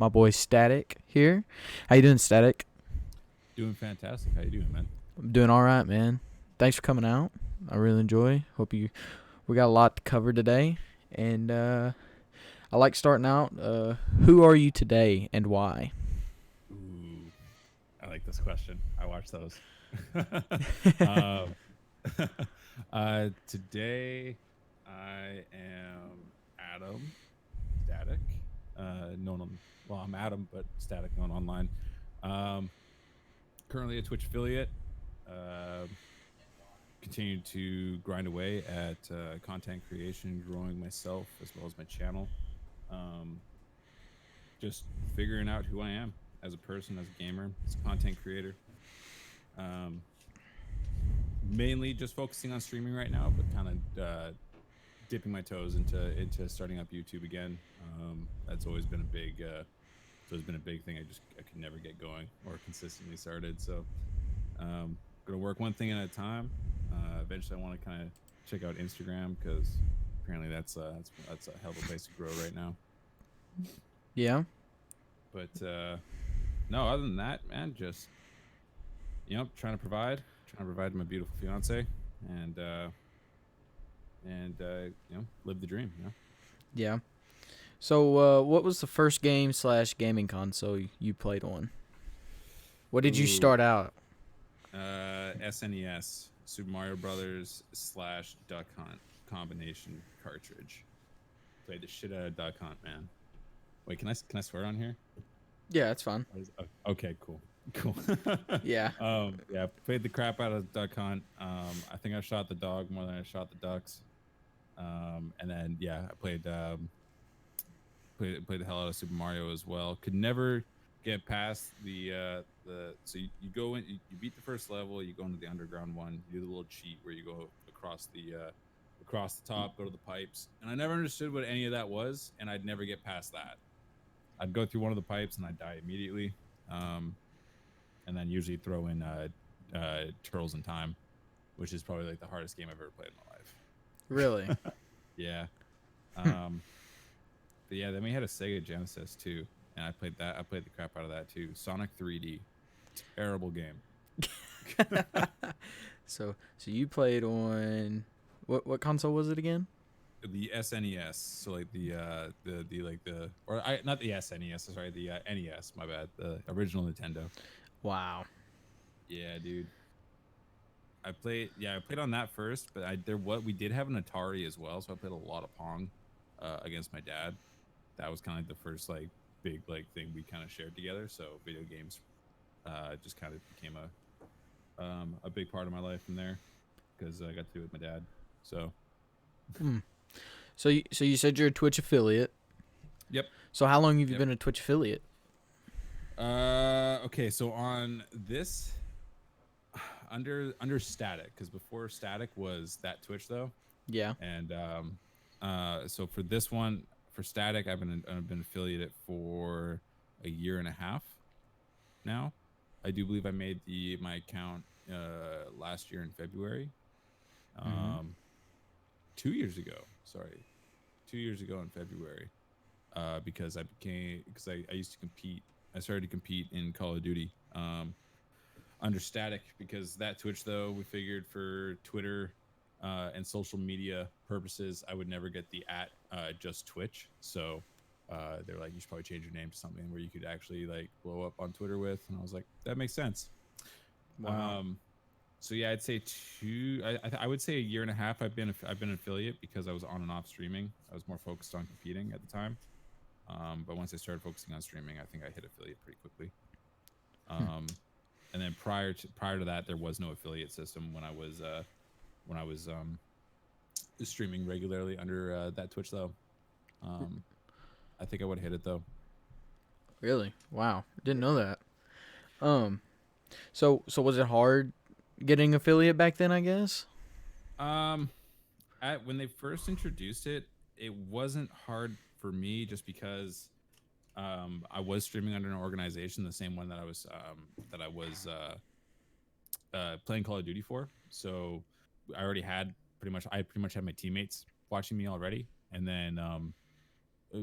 My boy Statik here. How you doing, Statik? Doing fantastic. How you doing, man? I'm doing all right, man. Thanks for coming out. I really enjoy. Hope you. We got a lot to cover today, and I like starting out. Who are you today, and why? Ooh, I like this question. I watch those. um, Today, I am Adam Static. Known on well, I'm Adam, but Static known online. Um, Currently a Twitch affiliate. Uh, Continue to grind away at content creation, growing myself as well as my channel. Um, just figuring out who I am as a person, as a gamer, as a content creator. Um, Mainly just focusing on streaming right now, but kind of dipping my toes into starting up YouTube again. That's always been a big thing. I could never get going or consistently started. So gonna work one thing at a time. Eventually, I want to kind of check out Instagram because apparently that's a hell of a place to grow right now. Yeah. But no, other than that, man, just trying to provide my beautiful fiance and live the dream. Yeah. So, what was the first game slash gaming console you played on? What did you Ooh, start out? SNES, Super Mario Brothers / Duck Hunt combination cartridge. Played the shit out of Duck Hunt, man. Wait, can I swear on here? Yeah, that's fine. Okay, cool. Yeah. Yeah, played the crap out of Duck Hunt. I think I shot the dog more than I shot the ducks. And then yeah, I played the hell out of Super Mario as well. Could never get past the so you go in, you beat the first level, you go into the underground one, you do the little cheat where you go across the top, go to the pipes, and I never understood what any of that was, and I'd never get past that. I'd go through one of the pipes and I'd die immediately. And then usually throw in Turtles in Time, which is probably like the hardest game I've ever played in my life. Really? Yeah. But yeah, then we had a Sega Genesis too, and I played that. I played the crap out of that too. Sonic 3D, terrible game. So you played on what console was it again? The SNES, so like not the SNES, sorry, the NES. My bad, the original Nintendo. Wow. Yeah, dude. I played on that first, but we did have an Atari as well, so I played a lot of Pong against my dad. That was kind of like the first like big like thing we kind of shared together. So video games just kind of became a big part of my life from there because I got to do it with my dad. So So you said you're a Twitch affiliate. yep. So how long have you been a Twitch affiliate? Okay, so on this under Static, because before Static was that Twitch though. Yeah. And so for this one, for Static, I've been affiliated for a year and a half now. I do believe I made my account last year in February. Um 2 years ago, sorry. 2 years ago in February. Because I used to compete. I started to compete in Call of Duty. Under Static, because that Twitch though, we figured for Twitter and social media purposes, I would never get the just Twitch. So they're like, you should probably change your name to something where you could actually like blow up on Twitter with. And I was like, that makes sense. Wow. So yeah, I'd say I would say a year and a half. I've been an affiliate because I was on and off streaming. I was more focused on competing at the time. But once I started focusing on streaming, I think I hit affiliate pretty quickly. And then prior to that, there was no affiliate system when I was streaming regularly under that Twitch though. I think I would hit it though. Really? Wow. Didn't know that. So was it hard getting affiliate back then, I guess? When they first introduced it, it wasn't hard for me just because I was streaming under an organization, the same one that I was playing Call of Duty for. So I pretty much had my teammates watching me already, and then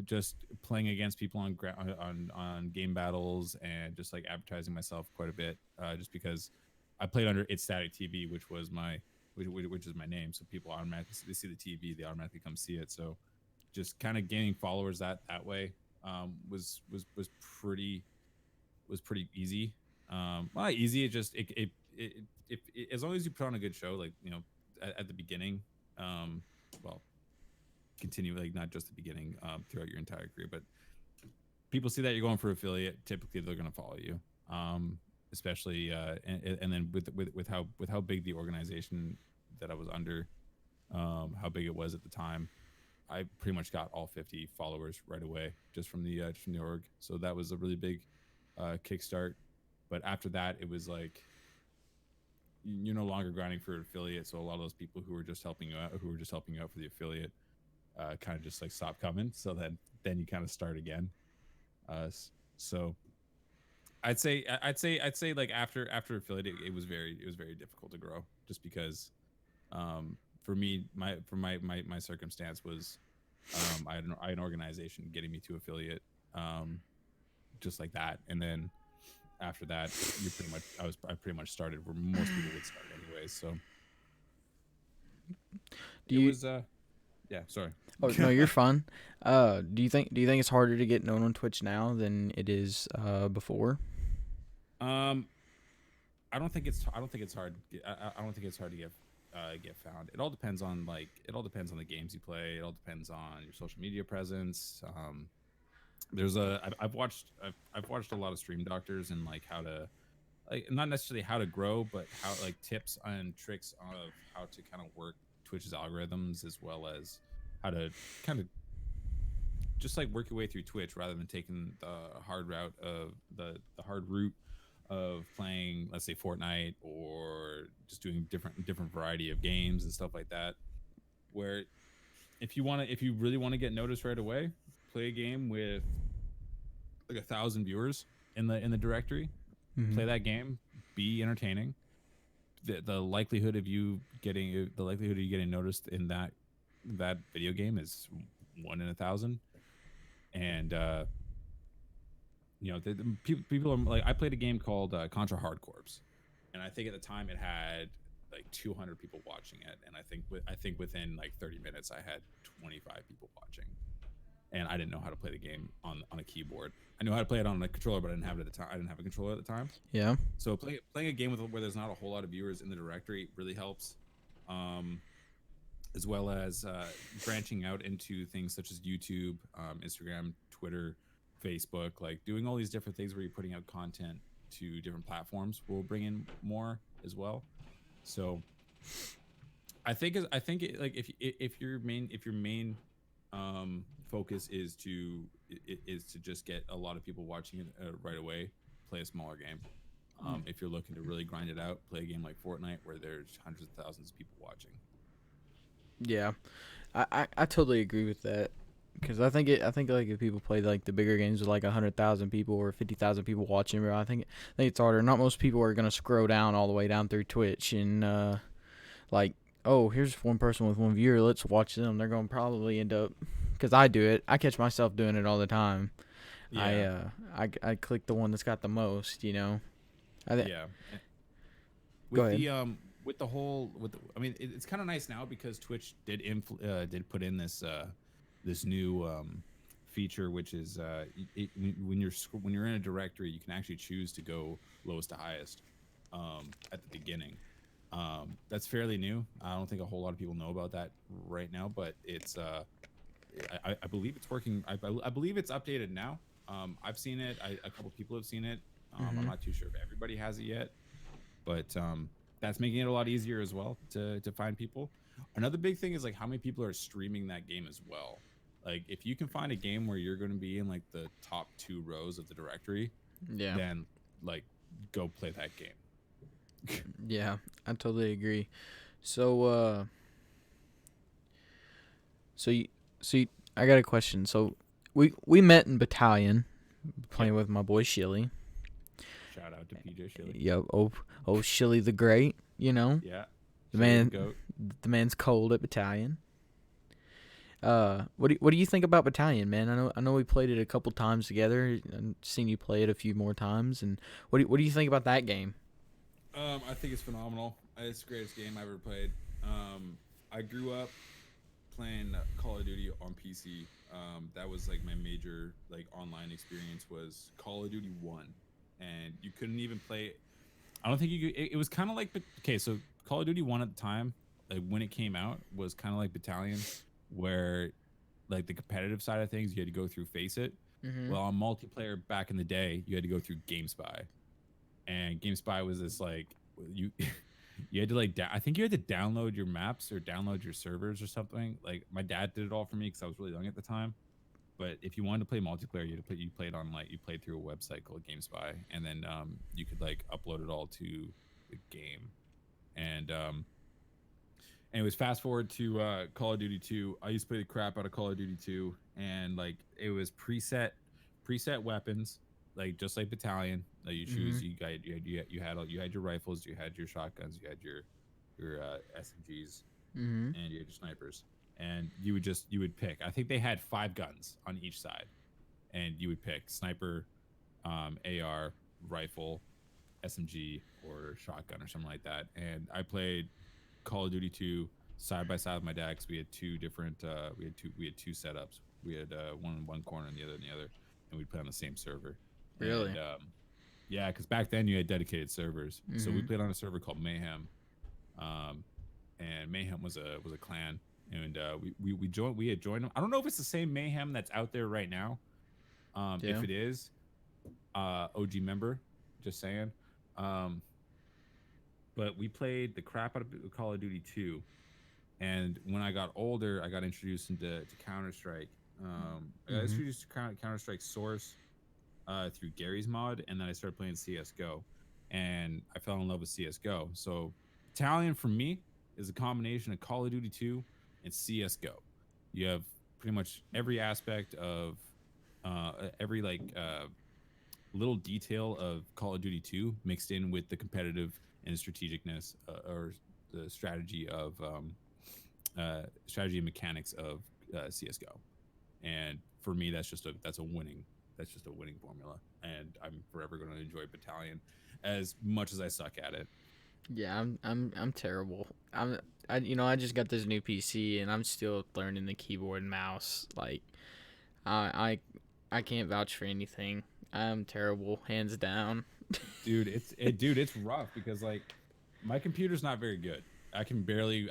just playing against people on game battles and just like advertising myself quite a bit, just because I played under It's Static TV, which was which is my name, so people automatically they see the TV, they automatically come see it. So just kind of gaining followers that way, was pretty easy. Well, not easy. It just it as long as you put on a good show, like at the beginning, well, continue, like not just the beginning, throughout your entire career, but people see that you're going for affiliate, typically they're going to follow you. Especially and then with how big the organization that I was under, how big it was at the time, I pretty much got all 50 followers right away just from the org. So that was a really big kickstart. But after that, it was like you're no longer grinding for an affiliate. So a lot of those people who were just helping you out, for the affiliate, kind of just like stop coming. So then you kind of start again. So I'd say like after affiliate, it was very difficult to grow, just because for me, my circumstance was, I had an organization getting me to affiliate, just like that, and then after that, I pretty much started where most people would start anyways. So yeah, sorry. Oh no, you're fine. Do you think it's harder to get known on Twitch now than it is before? I don't think it's hard. I don't think it's hard to get found. It all depends on the games you play. It all depends on your social media presence. I've watched a lot of stream doctors and like how to, like, not necessarily how to grow, but how, like, tips and tricks of how to kind of work Twitch's algorithms, as well as how to kind of just like work your way through Twitch rather than taking the hard route of the hard route of playing, let's say, Fortnite, or just doing different variety of games and stuff like that. Where if you really want to get noticed right away, play a game with like 1,000 viewers in the directory. Mm-hmm. Play that game, be entertaining. The likelihood of you getting noticed in that video game is 1 in 1,000. And the people are like, I played a game called Contra Hard Corps, and I think at the time it had like 200 people watching it, and I think within like 30 minutes I had 25 people watching, and I didn't know how to play the game on a keyboard. I knew how to play it on a controller, but I didn't have it at the time. I didn't have a controller at the time. Yeah. So playing a game where there's not a whole lot of viewers in the directory really helps, as well as branching out into things such as YouTube, Instagram, Twitter, Facebook, like doing all these different things where you're putting out content to different platforms will bring in more as well. So I think like if your main focus is to just get a lot of people watching it right away, play a smaller game. If you're looking to really grind it out, play a game like Fortnite where there's hundreds of thousands of people watching. Yeah, I totally agree with that, because I think like if people play like the bigger games with like 100,000 people or 50,000 people watching, bro, I think it's harder. Not most people are gonna scroll down all the way down through Twitch and like, oh, here's one person with one viewer, let's watch them. They're gonna probably end up, because I do it. I catch myself doing it all the time. Yeah. I click the one that's got the most, yeah. Go ahead. I mean, it's kind of nice now because Twitch did put in this new feature, which is when you're in a directory, you can actually choose to go lowest to highest at the beginning. That's fairly new. I don't think a whole lot of people know about that right now, but it's I believe it's working. I believe it's updated now. I've seen it. A couple people have seen it. I'm not too sure if everybody has it yet, but that's making it a lot easier as well to find people. Another big thing is like how many people are streaming that game as well. Like if you can find a game where you're going to be in like the top 2 rows of the directory, then like go play that game. Yeah, I totally agree. So I got a question. So we met in Battalion, playing with my boy Shilly. Shout out to PJ Shilly. Yep. Oh, Shilly the Great. Yeah. The man's cold at Battalion. What do you think about Battalion, man? I know we played it a couple times together. I've seen you play it a few more times, and what do you think about that game? I think it's phenomenal. It's the greatest game I ever played. I grew up playing Call of Duty on PC. That was like my major like online experience was Call of Duty 1, and you couldn't even play. I don't think you could. It was kind of like okay, so Call of Duty 1 at the time, like when it came out, was kind of like Battalion, where like the competitive side of things you had to go through Face It. Mm-hmm. Well, on multiplayer back in the day, you had to go through GameSpy, and GameSpy was this like you you had to like I think you had to download your maps or download your servers or something. Like my dad did it all for me because I was really young at the time. But if you wanted to play multiplayer, you played on like you played through a website called GameSpy, and then you could like upload it all to the game. And anyways, fast forward to Call of Duty 2. I used to play the crap out of Call of Duty 2, and like it was preset weapons, like just like Battalion. Like you Mm-hmm. choose, you had your rifles, you had your shotguns, you had your SMGs, Mm-hmm. and you had your snipers, and you would pick. I think they had 5 guns on each side, and you would pick sniper, AR, rifle, SMG, or shotgun or something like that. And I played Call of Duty 2 side by side with my dad because we had two different we had two setups. We had one in one corner and the other in the other, and we'd play on the same server. Really? And yeah, because back then you had dedicated servers, so we Mm-hmm. played on a server called Mayhem. Um, and Mayhem was a clan, and we had joined them. I don't know if it's the same Mayhem that's out there right now. Yeah. If it is, OG member, just saying. Um, but we played the crap out of Call of Duty 2, and when I got older, I got introduced to Counter Strike. I got Mm-hmm. introduced to Counter Strike Source through Gary's mod, and then I started playing CS:GO, and I fell in love with CS:GO. So Battalion for me is a combination of Call of Duty 2 and CS:GO. You have pretty much every aspect of every little detail of Call of Duty 2 mixed in with the competitive and the strategicness or the strategy and mechanics of CS:GO. And for me, that's just a winning formula, and I'm forever going to enjoy Battalion as much as I suck at it. Yeah, I'm terrible. I just got this new PC and I'm still learning the keyboard and mouse. Like I can't vouch for anything. I'm terrible, hands down. Dude, it's rough because like my computer's not very good. I can barely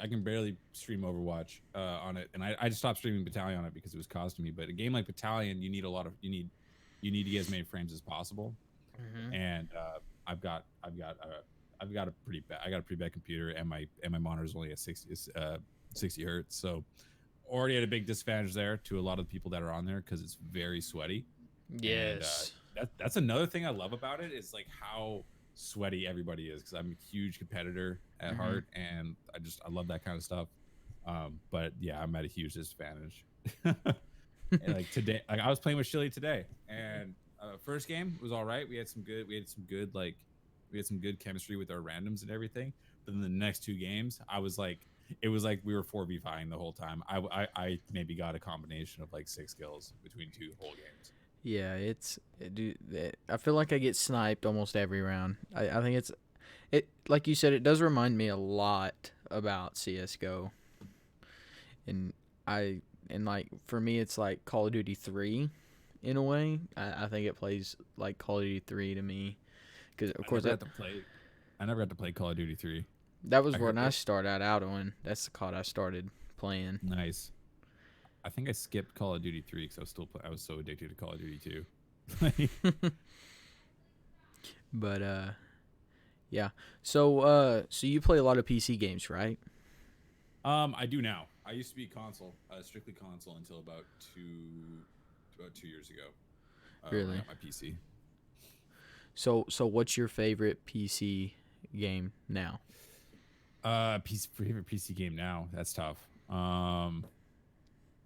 stream Overwatch on it, and I just stopped streaming Battalion on it because it was costing me. But a game like Battalion, you need a lot of you need to get as many frames as possible. Mm-hmm. And I've got a pretty bad computer, and my monitor is only at 60 hertz, so already at a big disadvantage there to a lot of the people that are on there because it's very sweaty. And Yes. that's another thing I love about it is like how sweaty everybody is because I'm a huge competitor at Mm-hmm. heart, and I love that kind of stuff. But yeah, I'm at a huge disadvantage. And like today, like I was playing with Shilly today, and first game was all right. We had some good chemistry with our randoms and everything. But then the next 2 games, it was like we were 4v5ing the whole time. I maybe got a combination of like 6 kills between 2 whole games. Yeah, I feel like I get sniped almost every round. I think it like you said, it does remind me a lot about CS:GO, and I and like for me, it's like Call of Duty 3 in a way. I think it plays like Call of Duty 3 to me because of I course never got to play. I never got to play Call of Duty 3. that was I when heard I that started out on. That's the COD I started playing. nice. I think I skipped Call of Duty 3 because I was so addicted to Call of Duty 2. But yeah. So you play a lot of PC games, right? I do now. I used to be console, strictly console until about 2 years ago, when I Really? got my PC. So what's your favorite PC game now? Favorite PC game now. That's tough.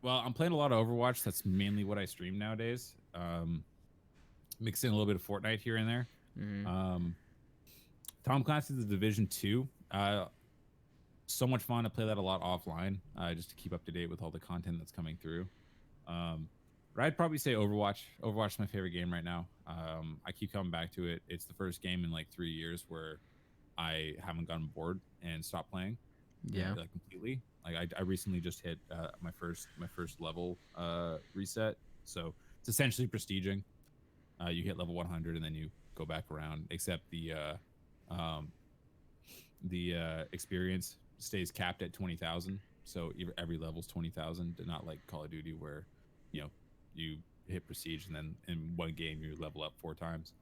Well, I'm playing a lot of Overwatch. That's mainly what I stream nowadays. Mix in a little bit of Fortnite here and there. Mm-hmm. Um, Tom Clancy's The Division 2. so much fun. I play that a lot offline, just to keep up to date with all the content that's coming through. But I'd probably say Overwatch. Overwatch is my favorite game right now. I keep coming back to it. It's the first game in like 3 years where I haven't gotten bored and stopped playing, Yeah. like completely. Like I recently just hit my first level reset, so it's essentially prestiging. You hit level 100 and then you go back around, except um, the experience stays capped at 20,000. So every level's 20,000, not like Call of Duty where, you know, you hit prestige and then in one game you level up 4 times.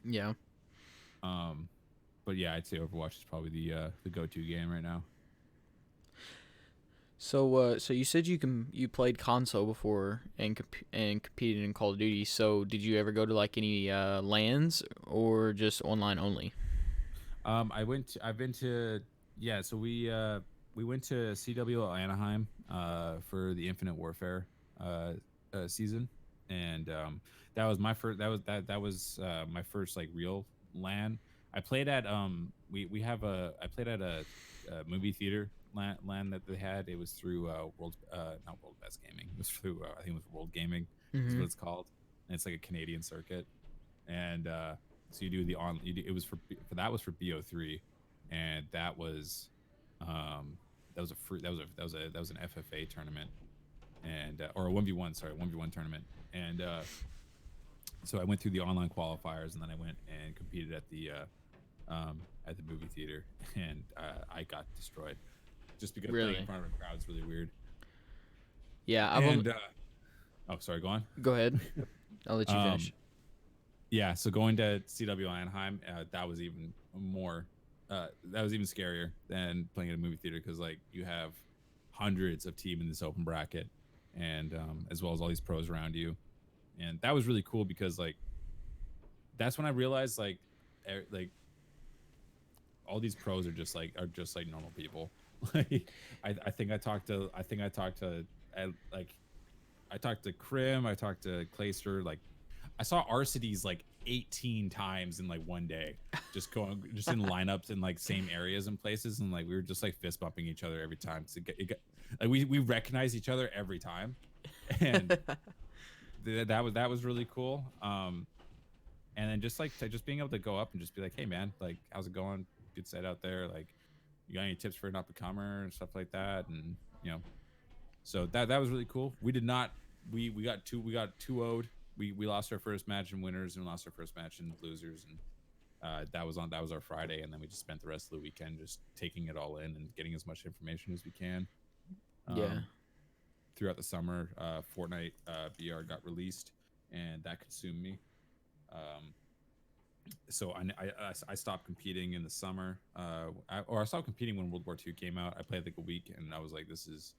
Yeah. Um, but yeah, I'd say Overwatch is probably the go-to game right now. So you said you played console before and competed in Call of Duty. So did you ever go to like any LANs or just online only? I've been to yeah. So we went to CW Anaheim for the Infinite Warfare uh, season, and that was my first. That was my first like real LAN. I played at we have a I played at a movie theater LAN that they had. It was through World not World Best Gaming. It was through I think it was World Gaming is Mm-hmm. what it's called, and it's like a Canadian circuit, and so you do the on you do, it was for that was for BO3, and um that was a free that was an FFA tournament, and or a 1v1, sorry, 1v1 tournament, and so I went through the online qualifiers, and then I went and competed at the movie theater, and I got destroyed just because playing in Really? front of a crowd is really weird. Yeah. I've only. And oh, sorry, go on. Go ahead. I'll let you um finish. Yeah, so going to CW Anaheim, that was even more, that was even scarier than playing at a movie theater because like you have hundreds of team in this open bracket, and as well as all these pros around you, and that was really cool because like that's when I realized like all these pros are just like normal people. Like I think I talked to like I talked to Krim, I talked to Clayster, like I saw Arcides like 18 times in like one day, just in lineups in like same areas and places, and like we were just like fist bumping each other every time. So like we recognize each other every time, and that was really cool. And then just like just being able to go up and just be like, hey man, like how's it going? Good set out there. Like you got any tips for an up and comer and stuff like that, and you know, so that was really cool. We did not we got 2-0'd. We lost our first match in winners and lost our first match in losers, and that was our Friday, and then we just spent the rest of the weekend just taking it all in and getting as much information as we can. Yeah. Um, Throughout the summer, Fortnite BR got released, and that consumed me. Um, so I stopped competing in the summer, or I stopped competing when World War II came out. I played like a week, and I was like, this is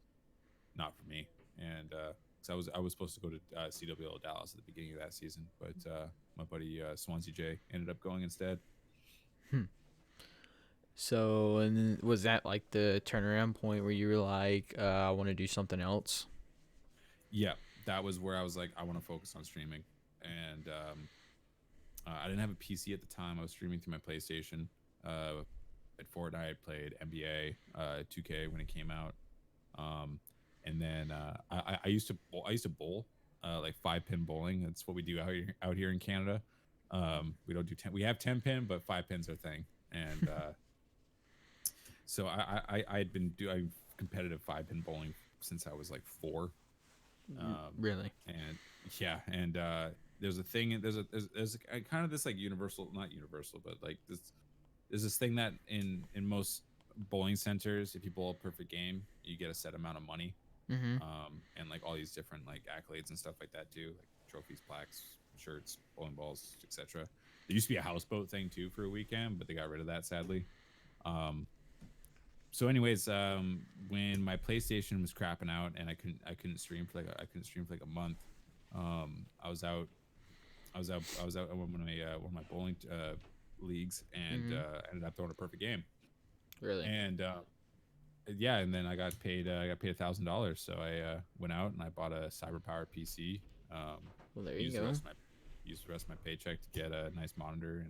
not for me. And so I was supposed to go to CWL Dallas at the beginning of that season, but my buddy Swansea J ended up going instead. Hmm. So, and then was that like the turnaround point where you were like, I want to do something else? Yeah, that was where I was like, I want to focus on streaming, and I didn't have a PC at the time. I was streaming through my PlayStation. At Fortnite, I played NBA 2K when it came out. Um, and then I used to bowl like 5-pin bowling. That's what we do out here in Canada. We don't do 10. We have 10-pin, but 5 pins are thing. And so I had been doing competitive 5-pin bowling since I was like 4. Really? And yeah, and there's a thing. There's a kind of this like universal, not universal, but like this. There's this thing that in most bowling centers, if you bowl a perfect game, you get a set amount of money, Mm-hmm. and like all these different like accolades and stuff like that too, like trophies, plaques, shirts, bowling balls, etc. There used to be a houseboat thing too for a weekend, but they got rid of that sadly. Um, so anyways, when my PlayStation was crapping out and I couldn't stream for like a month, I was out I was out on one of my bowling leagues, and Mm-hmm. ended up throwing a perfect game. Really? And yeah, and then I got paid $1,000. So I went out and I bought a CyberPower PC. Well, there you Used the go. rest of my paycheck to get a nice monitor,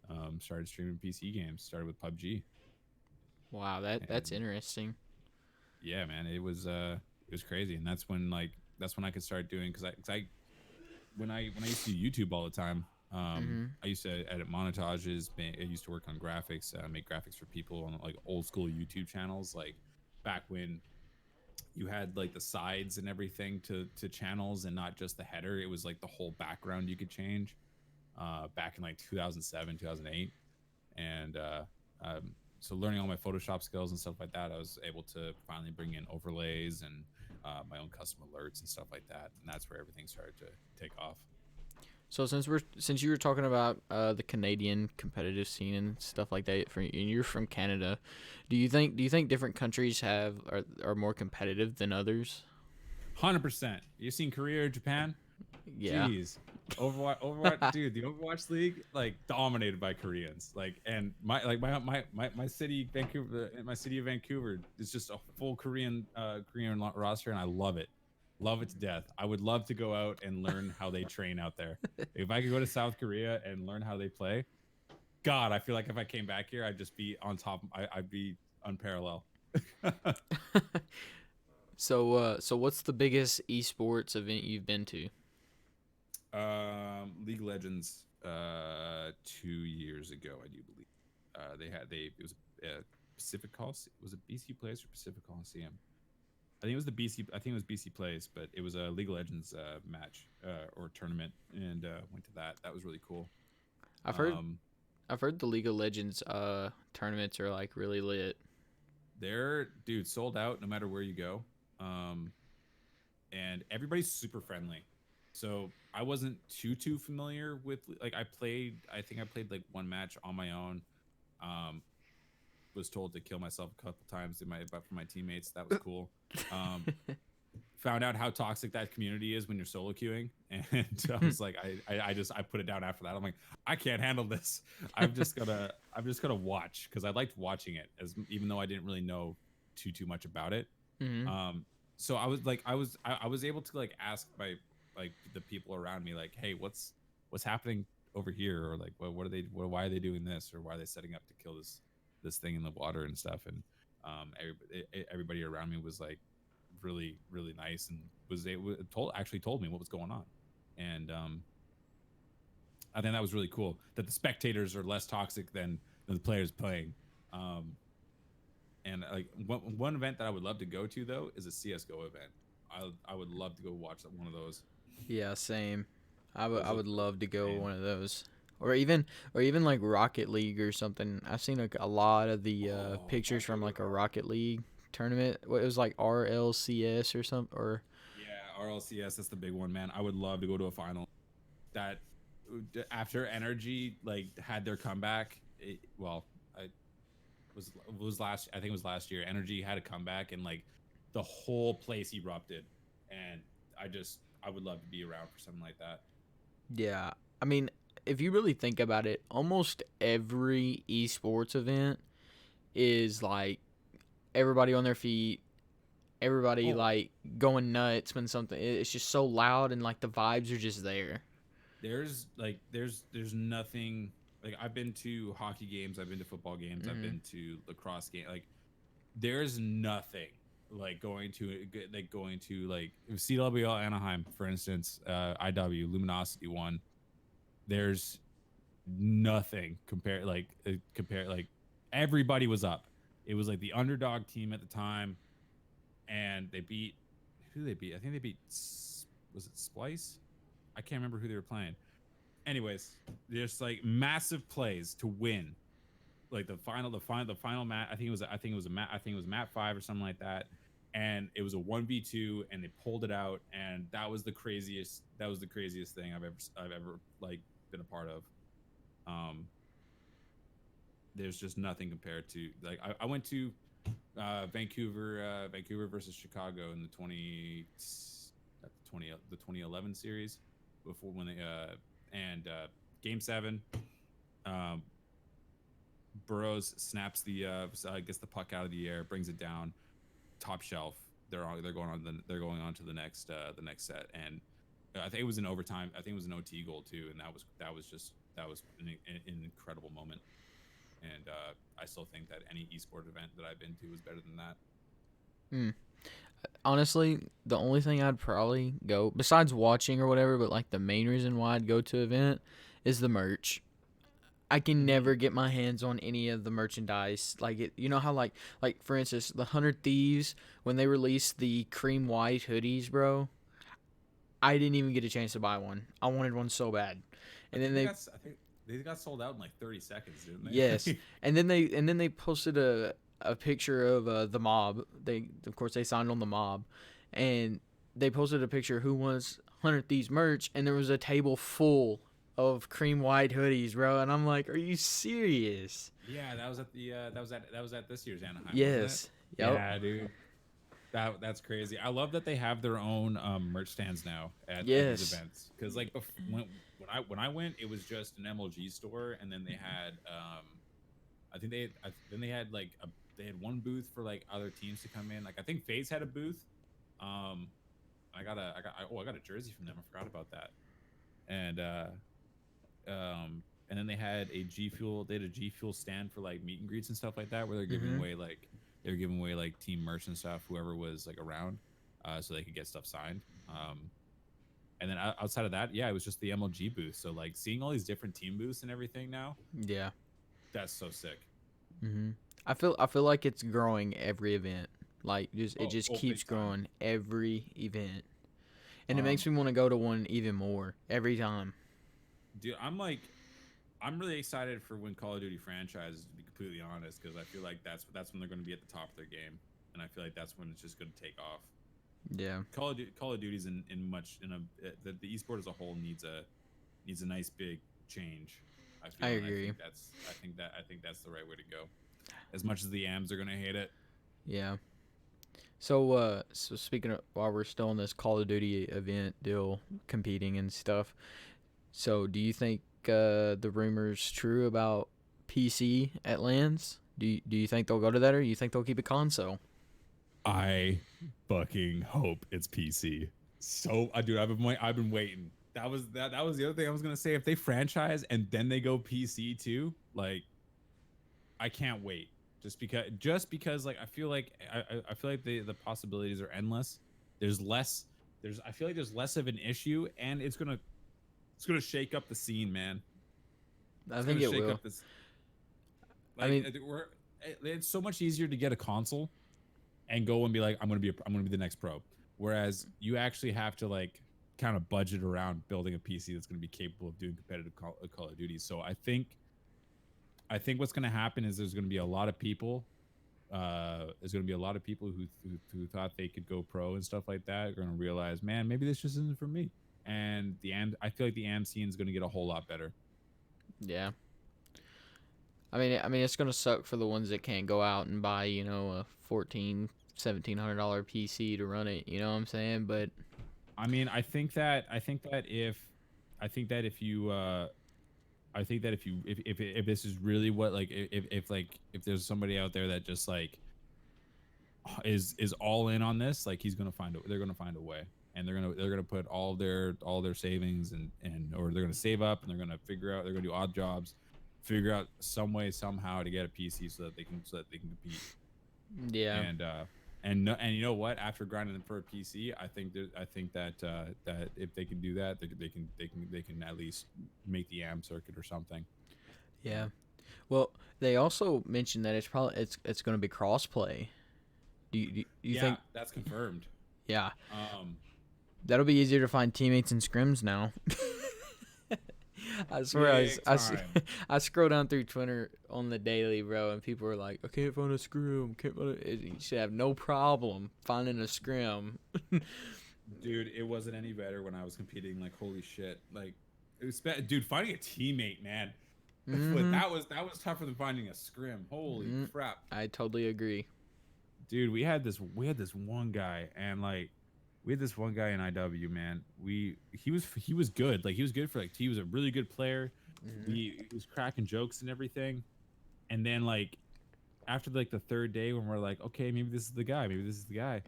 and started streaming PC games. Started with PUBG. Wow, that's And interesting. yeah, man, it was crazy, and that's when I could start doing cuz I when I used to do YouTube all the time, Mm-hmm. I used to edit montages. I used to work on graphics, make graphics for people on like old school YouTube channels, like back when you had like the sides and everything to channels and not just the header. It was like the whole background you could change. Back in like 2007, 2008, and so learning all my Photoshop skills and stuff like that, I was able to finally bring in overlays and my own custom alerts and stuff like that, and that's where everything started to take off. So since you were talking about the Canadian competitive scene and stuff like that, and you're from Canada, do you think different countries are more competitive than others? 100%. You seen Korea or Japan? Yeah. Jeez. Overwatch, dude, the Overwatch League, like dominated by Koreans. Like, and my city, Vancouver, my city of Vancouver is just a full Korean roster, and I love it to death. I would love to go out and learn how they train out there. If I could go to South Korea and learn how they play, God, I feel like if I came back here, I'd just be on top. I'd be unparalleled. So what's the biggest esports event you've been to? League of Legends 2 years ago, I do believe. They it was Pacific Coliseum. Was it BC Place or Pacific Coliseum? I think it was the BC. I think it was BC Place, but it was a League of Legends match or tournament, and went to that. That was really cool. I've heard Um, I've heard the League of Legends tournaments are like really lit. they're dude sold out no matter where you go. Um, and everybody's super friendly. So I wasn't too familiar with like I think I played like one match on my own. Um, was told to kill myself a couple times but for my teammates. That was cool. Um, found out how toxic that community is when you're solo queuing, and I was like, I put it down after that. I'm like, I can't handle this. I'm just gonna watch because I liked watching it as even though I didn't really know too much about it. Mm-hmm. Um, so I was like, I was able to like ask my like the people around me like, hey, what's happening over here, or like what are they, why are they doing this, or why are they setting up to kill this thing in the water and stuff, and everybody around me was like really nice and was able told me what was going on, and I think that was really cool that the spectators are less toxic than the players playing. Um, and like one event that I would love to go to though is a CS:GO event. I would love to go watch one of those. Yeah, same. I Those would look love to go insane. one of those. Or even like Rocket League or something. I've seen like a lot of the Oh, pictures from like a Rocket League tournament. What it was like RLCS or something or yeah, RLCS, that's the big one, man. I would love to go to a final. That after Energy like had their comeback. Well, I was last. I think it was last year. Energy had a comeback and like the whole place erupted, and I would love to be around for something like that. yeah. I mean, if you really think about it, almost every esports event is like everybody on their feet, everybody Oh, like going nuts when something it's just so loud and like the vibes are just there. there's nothing like I've been to hockey games, I've been to football games, I've Mhm. been to lacrosse game. Like there's nothing like going to like CWL Anaheim, for instance, IW Luminosity one. There's nothing compare like everybody was up. It was like the underdog team at the time, and they beat who they beat. I think they beat was it Splice? I can't remember who they were playing. Anyways, there's like massive plays to win. Like the final match. I think it was map 5 or something like that. And it was a 1v2, and they pulled it out, and that was the craziest thing I've ever like been a part of. Um, there's just nothing compared to like I went to Vancouver versus Chicago in the 2011 series before when they and game 7, um, Burrows snaps the gets the puck out of the air, brings it down, top shelf. They're going on to the next set, and I think it was an overtime. I think it was an OT goal too, and that was an incredible moment. and I still think that any esport event that I've been to is better than that. Mm. Honestly, the only thing I'd probably go besides watching or whatever, but like the main reason why I'd go to an event is the merch. I can Mm-hmm. never get my hands on any of the merchandise. Like it, you know how like for instance, the 100 Thieves when they released the cream white hoodies, bro. I didn't even get a chance to buy one. I wanted one so bad, I and then think they they got sold out in like 30 seconds, didn't yes, they? and then they posted a picture of the mob. They of course they signed on the mob, and they posted a picture of who was 100 Thieves merch, and there was a table full of cream white hoodies, bro. And I'm like, are you serious? Yeah, that was at the that was at this year's Anaheim, wasn't it? Yes. Yep. Yeah, dude. That's crazy. I love that they have their own merch stands now at these Yes. events. Because like when I went, it was just an MLG store, and then they had I think then they had like they had one booth for like other teams to come in. Like I think FaZe had a booth. Um, I got a jersey from them. I forgot about that. And and then they had a G Fuel. They had a G Fuel stand for like meet and greets and stuff like that, where Mhm. they were giving away like team merch and stuff. Whoever was like around, so they could get stuff signed. And then outside of that, yeah, it was just the MLG booth. So like seeing all these different team booths and everything now, Yeah. that's so sick. Mhm. I feel like it's growing every event. Like just it just Oh, keeps big time. growing every event, and it makes Um, me want to go to one even more every time. dude, I'm really excited for when Call of Duty franchises, to be completely honest, because I feel like that's when they're going to be at the top of their game, and I feel like that's when it's just going to take off. Yeah. Call of Duty's in a the esport as a whole needs a nice big change. I I feel, and agree. I think that's the right way to go. As much as the AMs are going to hate it. Yeah. So speaking of while we're still in this Call of Duty event deal, competing and stuff. So do you think the rumors true about PC at lands? Do you think they'll go to that, or do you think they'll keep it console? I fucking hope it's PC. So, dude, I've been waiting. That was the other thing I was gonna say. If they franchise and then they go PC too, like I can't wait. Just because like I feel like the possibilities are endless. There's less. I feel like there's less of an issue, and it's gonna shake up the scene, man. I It's think gonna it shake will. up this. I Like mean, it's so much easier to get a console and go and be like, I'm gonna be the next pro. Whereas you actually have to like kind of budget around building a PC that's going to be capable of doing competitive Call of Duty. So I think what's going to happen is there's going to be a lot of people. There's going to be a lot of people who thought they could go pro and stuff like that are going to realize, man, maybe this just isn't for me. And I feel like the AM scene is going to get a whole lot better. yeah. I mean, it's gonna suck for the ones that can't go out and buy, a 1,400, $1,700 PC to run it. You know what I'm saying? But I mean, I think that if this is really what like if there's somebody out there that just like is all in on this, like they're gonna find a way, and they're gonna put all their savings and or they're gonna save up, and they're gonna do odd jobs, figure out some way somehow to get a PC so that they can compete. yeah, And and you know what, after grinding for a PC, I think that that if they can do that, they can at least make the AM circuit or something. yeah. Well, they also mentioned that it's gonna be crossplay. Do you Yeah, think? that's confirmed. Yeah, um that'll be easier to find teammates in scrims now. I swear, Big time. I scroll down through Twitter on the daily, bro, and people are like, "I can't find a scrim. Can't find you should have no problem finding a scrim." Dude, it wasn't any better when I was competing. Like, holy shit. Like, it was dude, finding a teammate, man. Mm-hmm. That was tougher than finding a scrim. Holy Mm, crap. I totally agree. Dude, we had this one guy, and like we had this one guy in IW, man. He was good. Like, he was good for like he was a really good player. Mm-hmm. He was cracking jokes and everything. And then like after like the third day, when we're like, okay, maybe this is the guy, maybe this is the guy,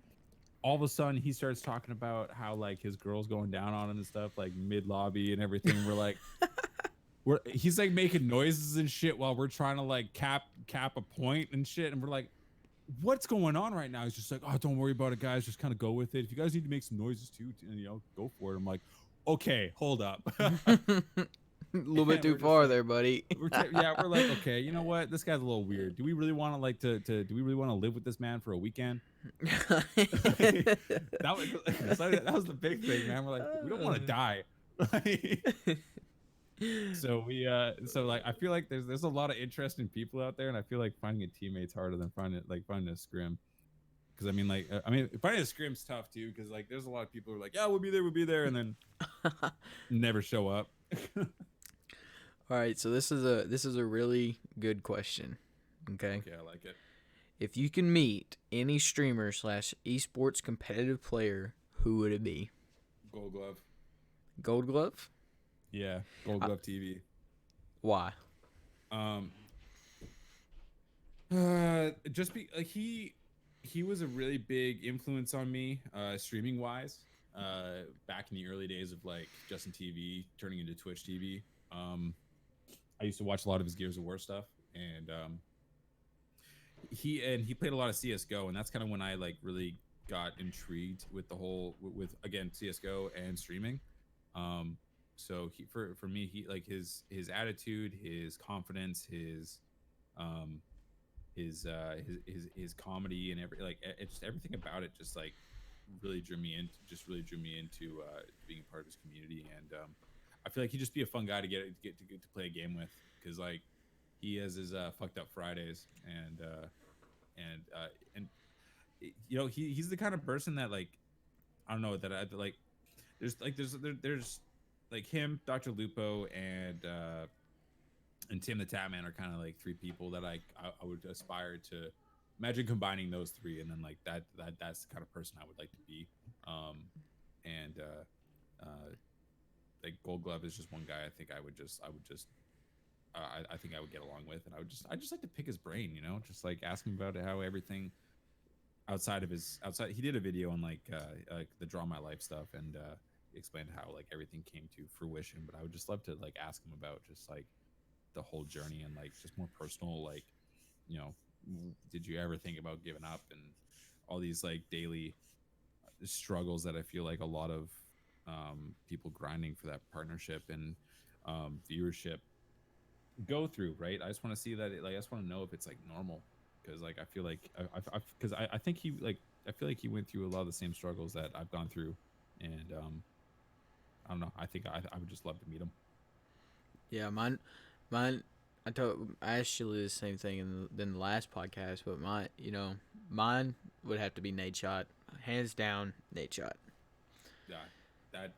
all of a sudden he starts talking about how like his girl's going down on him and stuff, like mid lobby and everything. We're like, he's like making noises and shit while we're trying to like cap a point and shit, and we're like, what's going on right now? He's just like, oh, don't worry about it, guys. Just kind of go with it. If you guys need to make some noises too, go for it. I'm like, okay, hold up. A little bit too far there, buddy. We're like, okay, you know what? This guy's a little weird. Do we really want to do we really want to live with this man for a weekend? that was the big thing, man. We're like, we don't want to die. So I feel like there's a lot of interesting people out there, and I feel like finding a teammate's harder than finding a scrim. Because finding a scrim's tough too. Because like there's a lot of people who are like, yeah, we'll be there, and then never show up. All right, so this is a really good question. Okay. Okay, I like it. If you can meet any streamer / esports competitive player, who would it be? Gold Glove. Gold Glove? Yeah, Gold Glove TV. Why? Just be like he was a really big influence on me, streaming wise. Back in the early days of like Justin TV turning into Twitch TV. I used to watch a lot of his Gears of War stuff, and he played a lot of CS:GO, and that's kind of when I like really got intrigued with the whole with again CS:GO and streaming. So for me, he like his attitude, his confidence, his comedy, and just everything about it just like really drew me into being a part of his community. And I feel like he'd just be a fun guy to get to play a game with, because like he has his fucked up Fridays, and he's the kind of person that like I don't know that I like. There's like him, Dr. Lupo, and Tim the Tatman are kind of like three people that I would aspire to imagine combining those three, and then like that's the kind of person I would like to be. Like Gold Glove is just one guy I think I would get along with, and I just like to pick his brain, just like ask him about how everything outside he did a video on like the Draw My Life stuff, and explained how like everything came to fruition, but I would just love to like ask him about just like the whole journey, and like just more personal, like did you ever think about giving up, and all these like daily struggles that I feel like a lot of people grinding for that partnership and viewership go through, right? I just want to see that I just want to know if it's like normal, because like I feel like I think I feel like he went through a lot of the same struggles that I've gone through, and I don't know, I think I would just love to meet him. Yeah, mine I asked you the same thing in the last podcast, but mine would have to be Nadeshot, hands down. Nadeshot. Yeah,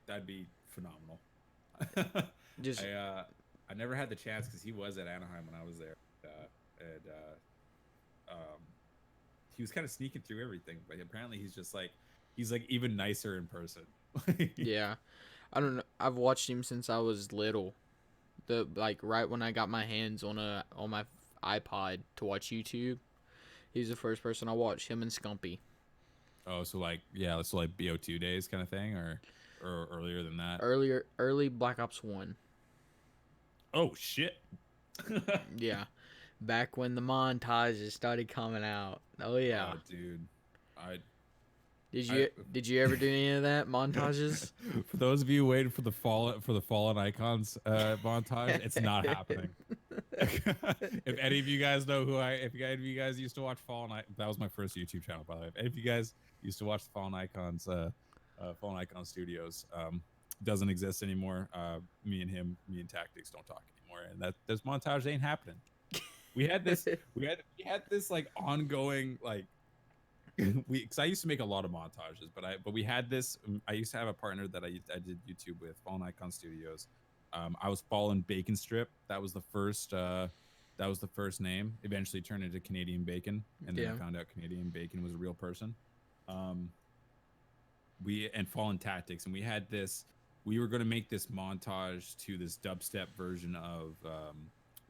that'd be phenomenal. Just I never had the chance because he was at Anaheim when I was there, he was kind of sneaking through everything, but apparently he's like even nicer in person. Yeah, I don't know. I've watched him since I was little. Right when I got my hands on my iPod to watch YouTube, he was the first person I watched. Him and Scumpy. Oh, so like BO2 days kind of thing, or earlier than that? Early Black Ops 1. Oh shit. Yeah, back when the montages started coming out. Oh yeah. Oh, dude. Did you ever do any of that montages? For those of you waiting for the Fallen Icons montage, it's not happening. If any of you guys know if any of you guys used to watch Fallen Icons, that was my first YouTube channel, by the way. If any of you guys used to watch the Fallen Icons Studios, doesn't exist anymore. Me and Tactics don't talk anymore, and those montages ain't happening. We had this like ongoing like. Because I used to make a lot of montages, but we had this. I used to have a partner that I did YouTube with, Fallen Icon Studios. I was Fallen Bacon Strip. That was the first name. Eventually turned into Canadian Bacon, and then I found out Canadian Bacon was a real person. And Fallen Tactics, and we had this. We were going to make this montage to this dubstep version of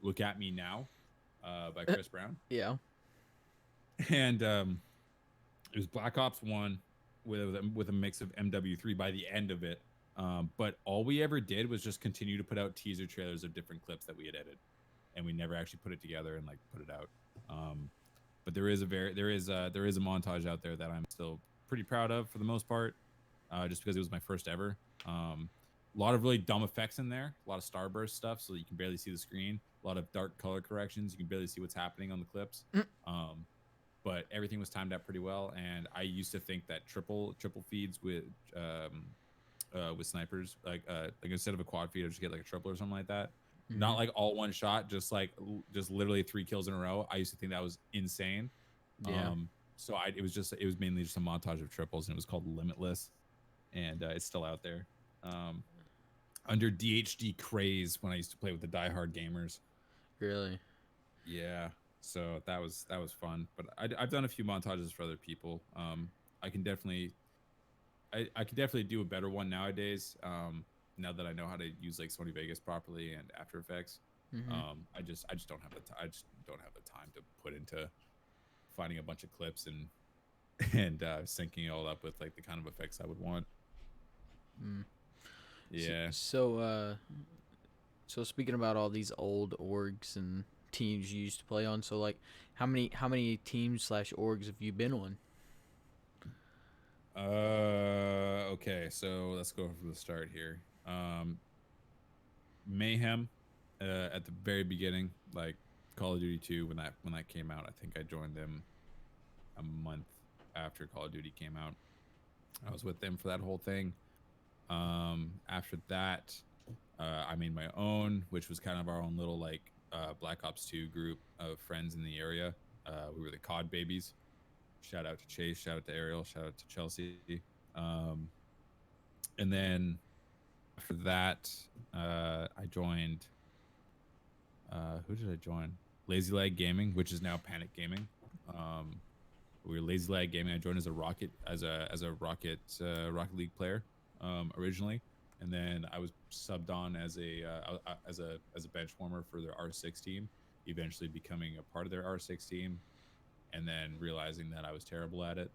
"Look at Me Now" by Chris Brown. Yeah, and it was Black Ops 1 with a mix of MW3 by the end of it. But all we ever did was just continue to put out teaser trailers of different clips that we had edited, and we never actually put it together and like put it out. But there is a montage out there that I'm still pretty proud of for the most part, just because it was my first ever. A lot of really dumb effects in there, a lot of starburst stuff, so that you can barely see the screen. A lot of dark color corrections, you can barely see what's happening on the clips. But everything was timed out pretty well, and I used to think that triple feeds with snipers, like instead of a quad feed, I just get like a triple or something like that. Not like all one shot, just like just literally 3 kills in a row. I used to think that was insane. Yeah. So it was mainly just a montage of triples, and it was called Limitless, and it's still out there. Under DHD craze when I used to play with the diehard gamers. Really? Yeah. So that was fun. But I've done a few montages for other people. I can definitely do a better one nowadays. Now that I know how to use like Sony Vegas properly and After Effects. I just don't have I just don't have the time to put into finding a bunch of clips and syncing it all up with like the kind of effects I would want. Yeah. So speaking about all these old orgs and teams you used to play on, so like how many teams / orgs have you been on? Okay, so let's go from the start here. Mayhem, at the very beginning, like Call of Duty 2, when that came out, I think I joined them a month after Call of Duty came out. I was with them for that whole thing. After that, I made my own, which was kind of our own little like Black Ops 2 group of friends in the area. We were the COD babies. Shout out to Chase, shout out to Ariel, shout out to Chelsea. And then after that, I joined. Who did I join? Lazy Lag Gaming, which is now Panic Gaming. We were Lazy Lag Gaming. I joined as a Rocket Rocket League player originally, and then I was subbed on as a bench warmer for their R6 team. Eventually becoming a part of their R6 team, and then realizing that I was terrible at it.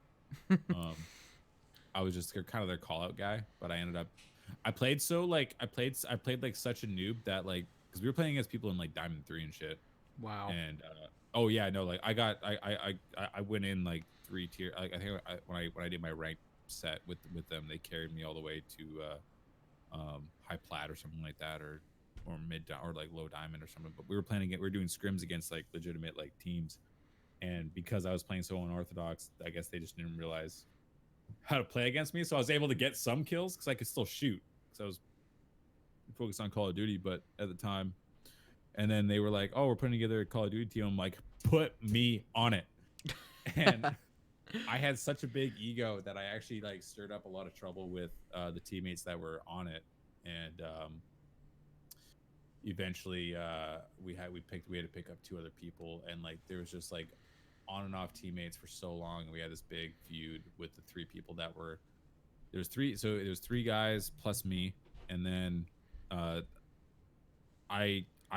I was just kind of their call out guy, but I played like such a noob that like, because we were playing against people in like Diamond 3 and shit. Wow. And oh yeah, no, like I went in like 3 tier. Like I think when I did my rank set with them, they carried me all the way to high plat or something like that, or mid or like low diamond or something. But we were doing scrims against like legitimate like teams, and because I was playing so unorthodox, I guess they just didn't realize how to play against me. So I was able to get some kills because I could still shoot, because I was focused on Call of Duty. But at the time, and then they were like, "Oh, we're putting together a Call of Duty team." I'm like, "Put me on it." And I had such a big ego that I actually like stirred up a lot of trouble with the teammates that were on it, and eventually we had to pick up 2 other people, and like there was just like on and off teammates for so long. We had this big feud with the 3 people that were there's 3 guys plus me, and then I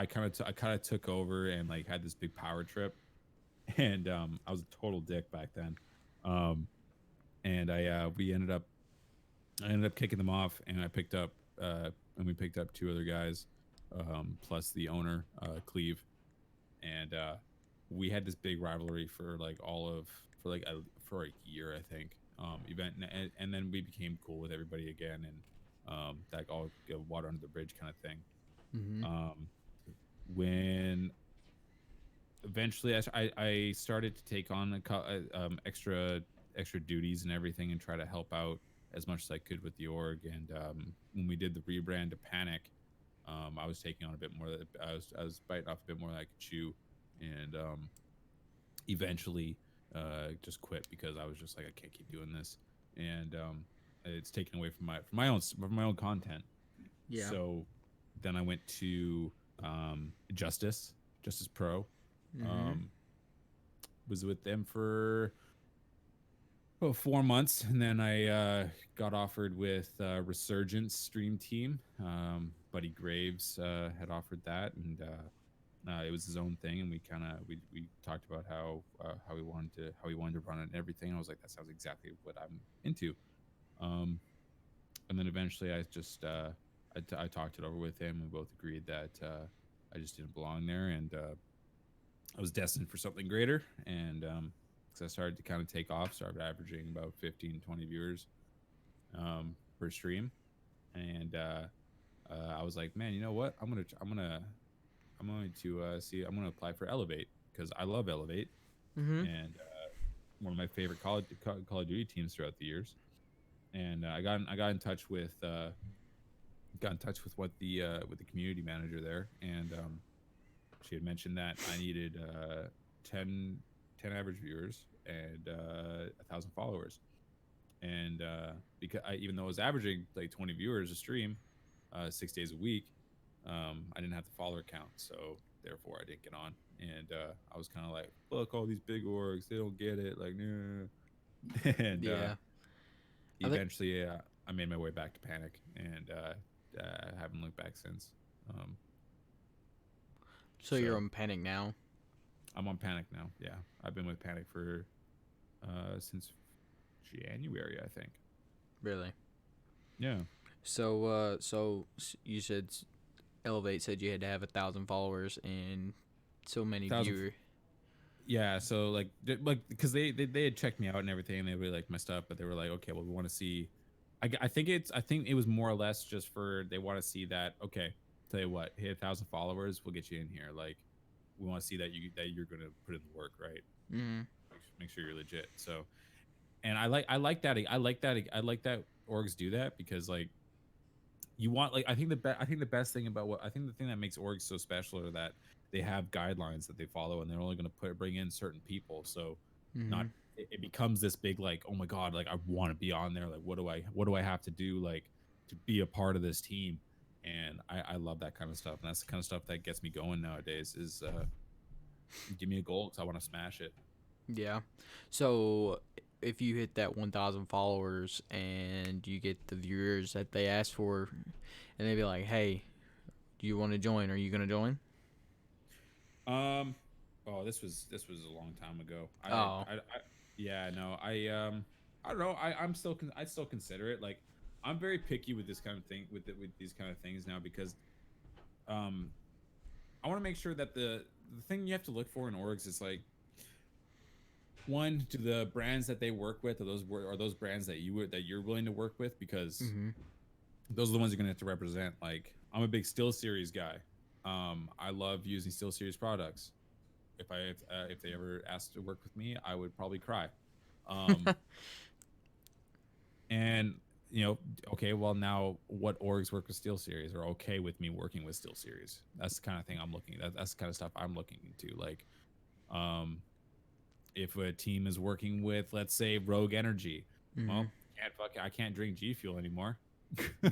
kind of took over and like had this big power trip, and I was a total dick back then. And I ended up kicking them off, and we picked up 2 other guys, plus the owner, Cleve, and we had this big rivalry for a year, I think. And then we became cool with everybody again, and that all water under the bridge kind of thing. When eventually I started to take on extra duties and everything, and try to help out as much as I could with the org. And when we did the rebrand to Panic, I was taking on a bit more. I was biting off a bit more than I could chew, and eventually just quit because I was just like, I can't keep doing this, and it's taken away from my own content. Yeah. So then I went to Justice Pro. Was with them for 4 months, and then I got offered with Resurgence Stream Team. Buddy Graves had offered that, and it was his own thing, and we talked about how he wanted to run it and everything. I was like, that sounds exactly what I'm into. And then eventually I just I talked it over with him. We both agreed that I just didn't belong there, and I was destined for something greater. And because I started to kind of take off, started averaging about 15, 20 viewers per stream, and I was like, man, you know what? I'm going to see. I'm going to apply for Elevate because I love Elevate, Mm-hmm. and one of my favorite Call of Duty teams throughout the years. And I got in touch with what the community manager there, and she had mentioned that I needed 10, 10 average viewers and 1,000 followers. And because even though I was averaging like 20 viewers a stream, 6 days a week, I didn't have the follower count, so therefore I didn't get on. And I was kind of like, look, all these big orgs, they don't get it, like, nah. And Yeah. I think eventually, I made my way back to Panic, and haven't looked back since. Um, so. You're so on Panic now. I'm on Panic now. Yeah, I've been with Panic for since January, I think. Really? Yeah, You said Elevate said you had to have 1,000 followers and so many 1,000. viewers. Yeah, so like because they had checked me out and everything, and they really liked my stuff, but they were like, okay, well, we want to see. I think it was more or less just for they want to see that. Okay, tell you what, hit 1,000 followers, we'll get you in here. Like, we want to see that you're gonna put in the work, right? Mm-hmm. Make sure you're legit. So, and I like that orgs do that because like you want like I think the best thing about what I think the thing that makes orgs so special are that they have guidelines that they follow, and they're only going to bring in certain people. So Mm-hmm. not it becomes this big like, oh my god, like I want to be on there, like what do I have to do like to be a part of this team. And I love that kind of stuff, and that's the kind of stuff that gets me going nowadays is give me a goal because I want to smash it. Yeah. So if you hit that 1,000 followers and you get the viewers that they asked for, and they be like, "Hey, do you want to join? Are you gonna join?" um oh, this was a long time ago. Oh. Yeah, no, I don't know. I still consider it. Like, I'm very picky with this kind of thing with these kind of things now because um I want to make sure that the thing you have to look for in orgs is like, one, do the brands that they work with are those brands that you're willing to work with, because Mm-hmm. those are the ones you're gonna have to represent. Like, I'm a big Steel Series guy. I love using Steel Series products. If they ever asked to work with me, I would probably cry. Um, and okay, well, now what orgs work with Steel Series are okay with me working with Steel Series? That's the kind of thing I'm looking at. That's the kind of stuff I'm looking into. Like, um, if a team is working with, let's say, Rogue Energy, Mm-hmm. well, I can't drink G Fuel anymore,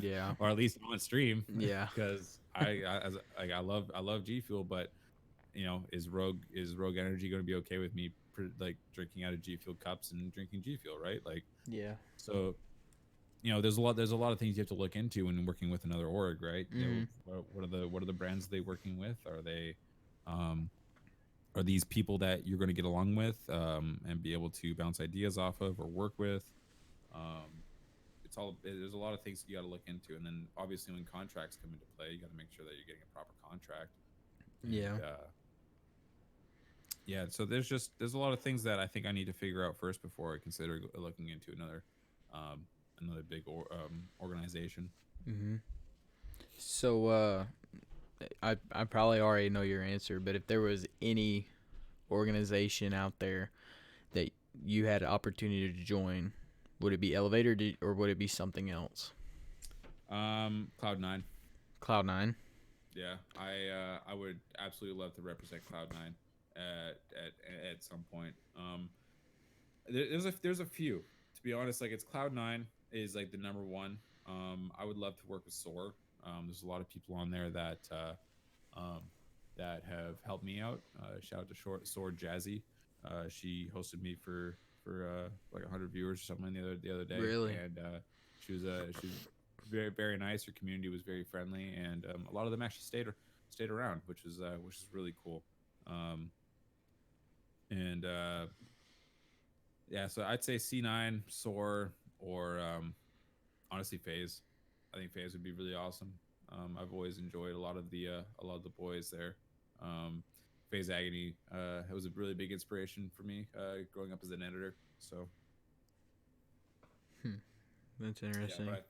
Yeah. or at least on stream, Yeah. because I love G Fuel, but is Rogue Energy going to be okay with me like drinking out of G Fuel cups and drinking G Fuel, right? Like, Yeah. so there's a lot of things you have to look into when working with another org, right? Mm-hmm. What are the brands they working with? Um are these people that you're going to get along with, and be able to bounce ideas off of or work with? um there's a lot of things you got to look into, and then obviously when contracts come into play, you got to make sure that you're getting a proper contract. Yeah. And yeah, so there's a lot of things that I think I need to figure out first before I consider looking into um another big organization. Mm-hmm. So I probably already know your answer, but if there was any organization out there that you had an opportunity to join, would it be Elevator or would it be something else? Cloud9. Cloud9. Yeah, I would absolutely love to represent Cloud9 at some point. There's a few, to be honest. Like, it's Cloud9 is like the number one. I would love to work with Soar. There's a lot of people on there um, that have helped me out. Shout out to Soar Jazzy. She hosted me for like 100 viewers or something the other day, Really? and she was very, very nice. Her community was very friendly, and a lot of them actually stayed around, which is really cool. Um, and yeah, so I'd say C9, Soar, or honestly FaZe. I think FaZe would be really awesome. I've always enjoyed a lot of the boys there. Um, FaZe Agony was a really big inspiration for me growing up as an editor. So That's yeah, interesting. but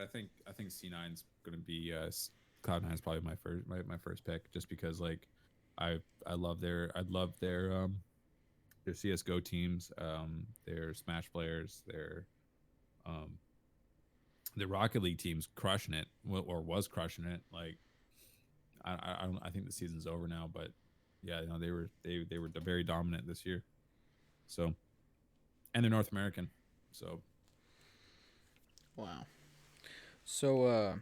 I think C9's gonna be Cloud9's probably my first pick, just because like I love their CS:GO teams, their Smash players, um the Rocket League team's crushing it, or was crushing it. Like I think the season's over now, but yeah, you know, they were very dominant this year. So, and they're North American, so Wow. So,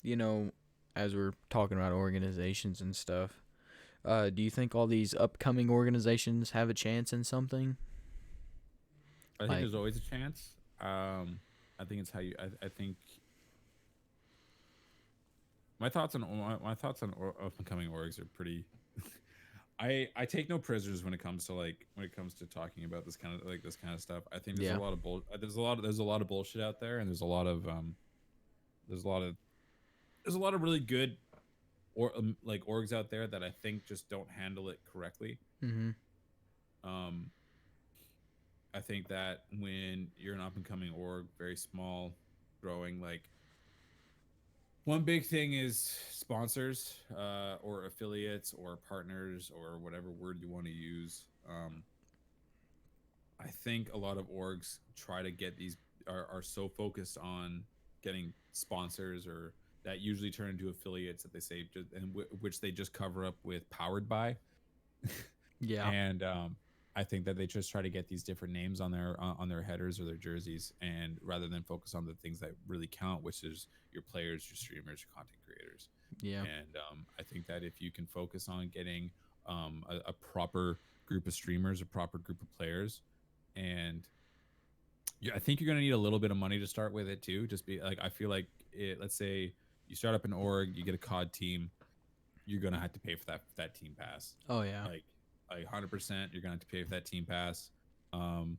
you know, as we're talking about organizations and stuff, do you think all these upcoming organizations have a chance in something? I think Like, there's always a chance. I think it's how you. I think my thoughts on up and coming orgs are pretty. I take no prisoners when it comes to talking about this kind of stuff. I think there's a yeah. lot of there's a lot of bullshit out there, and there's a lot of there's a lot of there's a lot of really good like orgs out there that I think just don't handle it correctly. Mm-hmm. Um, I think that when you're an up and coming org, very small, growing, like one big thing is sponsors or affiliates or partners or whatever word you want to use. I think a lot of orgs try to get these are so focused on getting sponsors, or that usually turn into affiliates that they say which they just cover up with powered by. Yeah. And I think that they just try to get these different names on their headers or their jerseys, and rather than focus on the things that really count, which is your players, your streamers, your content creators. Yeah. And I think that if you can focus on getting a proper group of streamers, a proper group of players, and yeah, I think you're gonna need a little bit of money to start with it too. Just be like, I feel like let's say you start up an org, you get a COD team, you're gonna have to pay for that team pass. Oh yeah. Like 100%, you're gonna have to pay for that team pass. Um,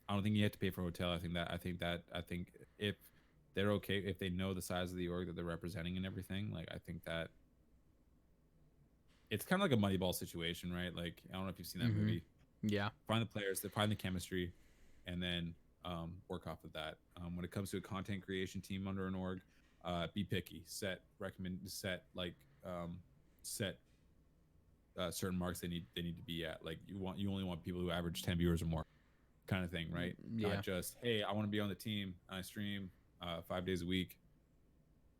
I don't think you have to pay for a hotel. I think if they're okay, if they know the size of the org that they're representing and everything, like I think that it's kind of like a Moneyball situation, right? Like I don't know if you've seen that Mm-hmm. movie. Yeah. Find the players, they find the chemistry, and then work off of that. When it comes to a content creation team under an org, be picky. Set certain marks they need to be at. Like you only want people who average 10 viewers or more, kind of thing, right? Yeah. Not just, hey, I want to be on the team. I stream 5 days a week.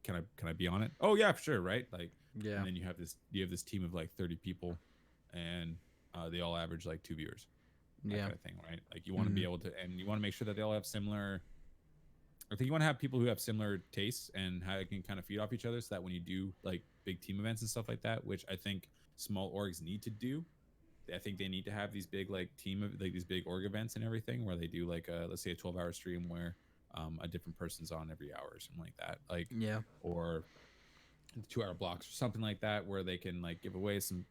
Can I be on it? Oh yeah, for sure, right? Like, Yeah. and then you have this team of like 30 people, and they all average like 2 viewers, that Yeah. kind of thing, right? Like you want to be able to, and you want to make sure that they all have similar. I think you want to have people who have similar tastes and how they can kind of feed off each other, so that when you do like big team events and stuff like that, which I think small orgs need to do, I think they need to have these big like these big org events and everything, where they do like let's say a 12-hour stream where a different person's on every hour or something like that, like, Yeah. or 2-hour blocks or something like that, where they can like give away some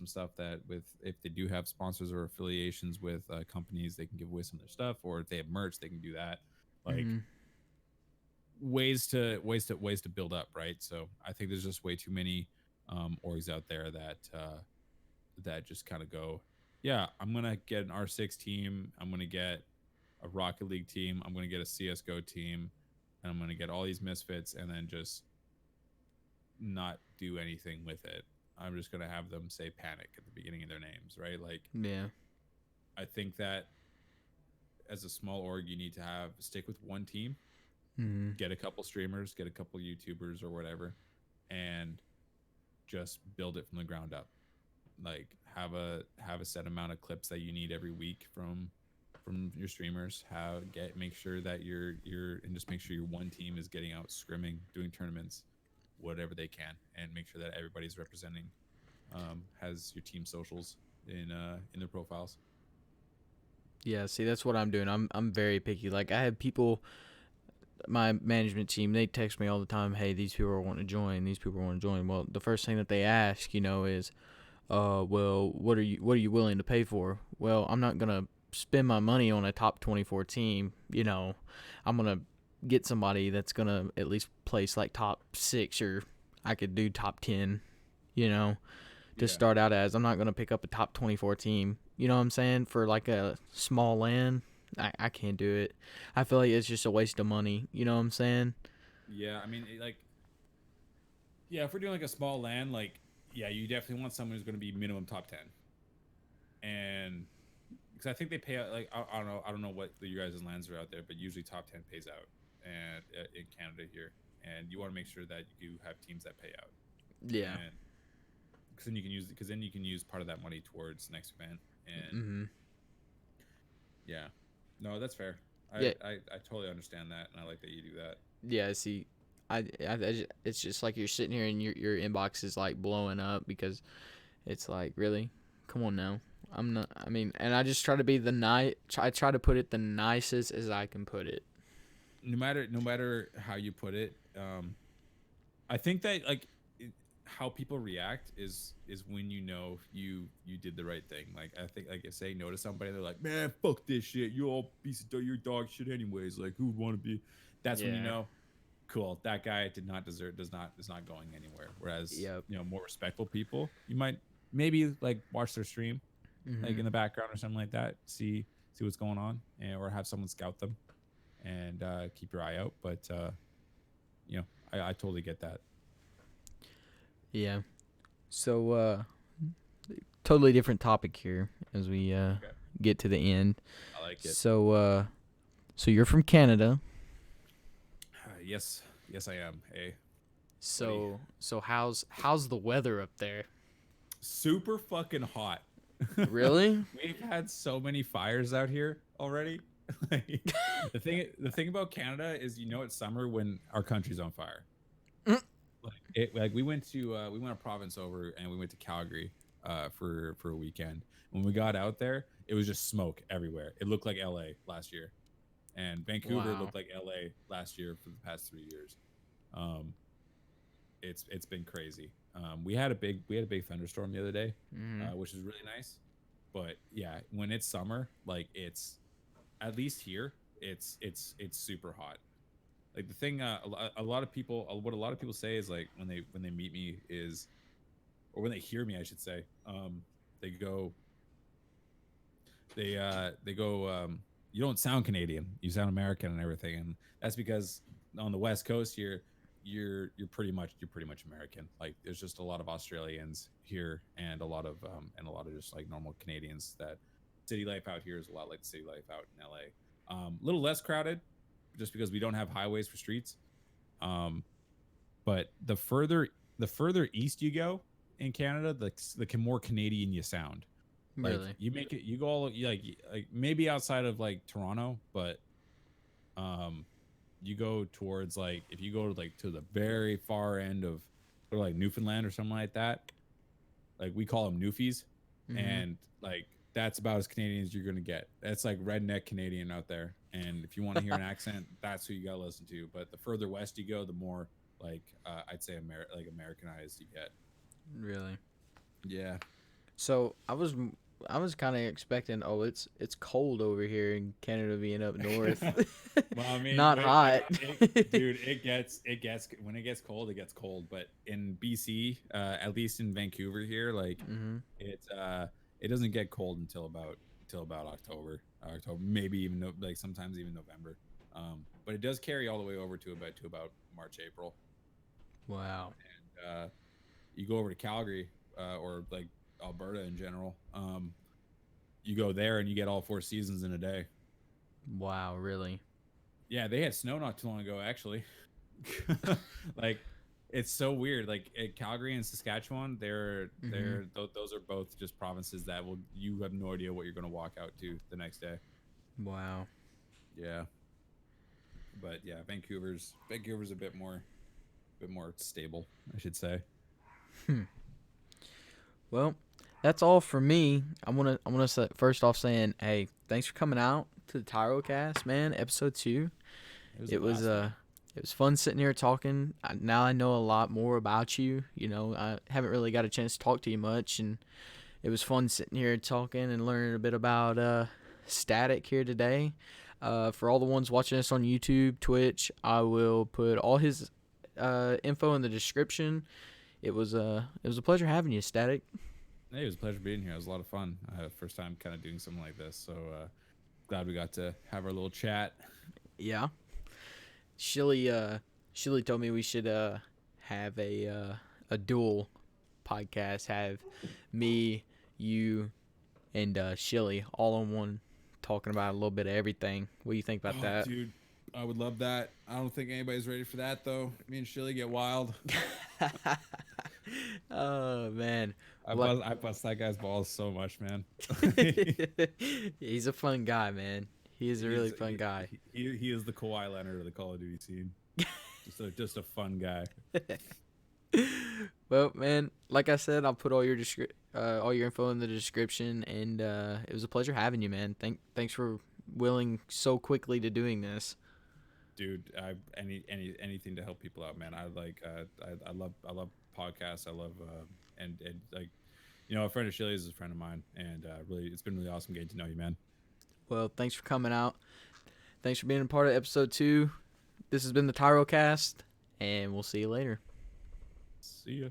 stuff that, with if they do have sponsors or affiliations with companies, they can give away some of their stuff, or if they have merch, they can do that. Like Mm-hmm. ways to build up, right? So I think there's just way too many orgs out there that just kind of go, yeah, I'm gonna get an R6 team, I'm gonna get a Rocket League team, I'm gonna get a CS:GO team, and I'm gonna get all these misfits, and then just not do anything with it. I'm just gonna have them say Panic at the beginning of their names, right? Like Yeah. I think that as a small org, you need to stick with one team, Mm-hmm. get a couple streamers, get a couple YouTubers or whatever, and just build it from the ground up. Like have a set amount of clips that you need every week from your streamers. Make sure that and just make sure your one team is getting out scrimming, doing tournaments, whatever they can, and make sure that everybody's representing, has your team socials in their profiles. Yeah. See, that's what I'm doing. I'm very picky. Like I have people, my management team, they text me all the time. Hey, these people are wanting to join. These people want to join. Well, the first thing that they ask, is, well, what are you willing to pay for? Well, I'm not gonna spend my money on a top 24 team. I'm gonna get somebody that's gonna at least place like top 6, or I could do top 10. You know, to Yeah. start out as. I'm not gonna pick up a top 24 team. You know what I'm saying? For like a small land, I can't do it. I feel like it's just a waste of money. You know what I'm saying? Yeah, I mean, yeah, if we're doing like a small land, like, yeah, you definitely want someone who's going to be minimum top 10. And because I think they pay out, like, I don't know what you guys' lands are out there, but usually top 10 pays out and in Canada here. And you want to make sure that you have teams that pay out. Yeah. And because then you can use part of that money towards next event. And yeah, no, that's fair. Yeah. I totally understand that, and I like that you do that. Yeah. See, it's just like you're sitting here and your inbox is like blowing up because it's like, really, come on now. I'm not. I mean, and I just try to be I try to put it the nicest as I can put it. No matter how you put it, I think that how people react is when you know you did the right thing. Like, I think, like, if say no to somebody, they're like, man, fuck this shit, you all piece of you're dog shit anyways, like, who would want to be. That's when you know, cool, that guy is not going anywhere. Whereas more respectful people, you might maybe like watch their stream like in the background or something like that, see what's going on, or have someone scout them and keep your eye out. But I totally get that. Yeah. So, totally different topic here as we get to the end. I like it. So you're from Canada. Yes, I am. Hey. So how's the weather up there? Super fucking hot. Really? We've had so many fires out here already. The thing about Canada is, it's summer when our country's on fire. We went a province over, and we went to Calgary for a weekend. When we got out there, it was just smoke everywhere. It looked like LA last year, and Vancouver looked like LA last year for the past 3 years. It's been crazy. We had a big thunderstorm the other day, which is really nice. But yeah, when it's summer, like, it's, at least here, it's super hot. Like, the thing, a lot of people say is, like, when they meet me is, or when they hear me, I should say, they go, you don't sound Canadian, you sound American and everything. And that's because on the West Coast here, you're pretty much American. Like, there's just a lot of Australians here, and a lot of just like normal Canadians. That city life out here is a lot like the city life out in LA. A little less crowded, just because we don't have highways for streets. But the further east you go in Canada, the more Canadian you sound. Like, Really? you go all like maybe outside of like Toronto, but you go towards, like, if you go to the very far end of, or like Newfoundland or something like that, like, we call them Newfies, and like, that's about as Canadian as you're gonna get. That's like redneck Canadian out there. And if you want to hear an accent, that's who you gotta listen to. But the further west you go, the more, like, I'd say Americanized you get. Really? Yeah. So I was kind of expecting, it's cold over here in Canada, being up north. Well, I mean, not hot. Dude, it gets when it gets cold, it gets cold. But in BC, at least in Vancouver here, like, it doesn't get cold until about October, maybe even like sometimes even November. But it does carry all the way over to about March, April. Wow. And you go over to Calgary, or like Alberta in general, you go there and you get all 4 seasons in a day. Wow, really? Yeah, they had snow not too long ago, actually. Like, it's so weird. Like, at Calgary and Saskatchewan, those are both just provinces that you have no idea what you're going to walk out to the next day. Wow. Yeah. But yeah, Vancouver's a bit more stable, I should say. Well, that's all for me. I want to say, first off, saying, hey, thanks for coming out to the Tiro cast, man. Episode 2. It was fun sitting here talking. Now I know a lot more about you. I haven't really got a chance to talk to you much, and it was fun sitting here talking and learning a bit about Statik here today. For all the ones watching us on YouTube, Twitch, I will put all his info in the description. It was a pleasure having you, Static. Hey, it was a pleasure being here. It was a lot of fun. First time kind of doing something like this, so glad we got to have our little chat. Yeah. Shilly told me we should have a dual podcast. Have me, you, and Shilly all on one, talking about a little bit of everything. What do you think about that? Dude, I would love that. I don't think anybody's ready for that though. Me and Shilly get wild. Oh man, I bust that guy's balls so much, man. he's a fun guy, man. He is a really fun guy. He is the Kawhi Leonard of the Call of Duty scene. just a fun guy. Well, man, like I said, I'll put all your info in the description, and it was a pleasure having you, man. Thanks for willing so quickly to doing this. Dude, anything to help people out, man. I love podcasts. I love and like, a friend of Shilly's is a friend of mine, and really, it's been really awesome getting to know you, man. Well, thanks for coming out. Thanks for being a part of episode 2. This has been the Tiro Cast, and we'll see you later. See ya.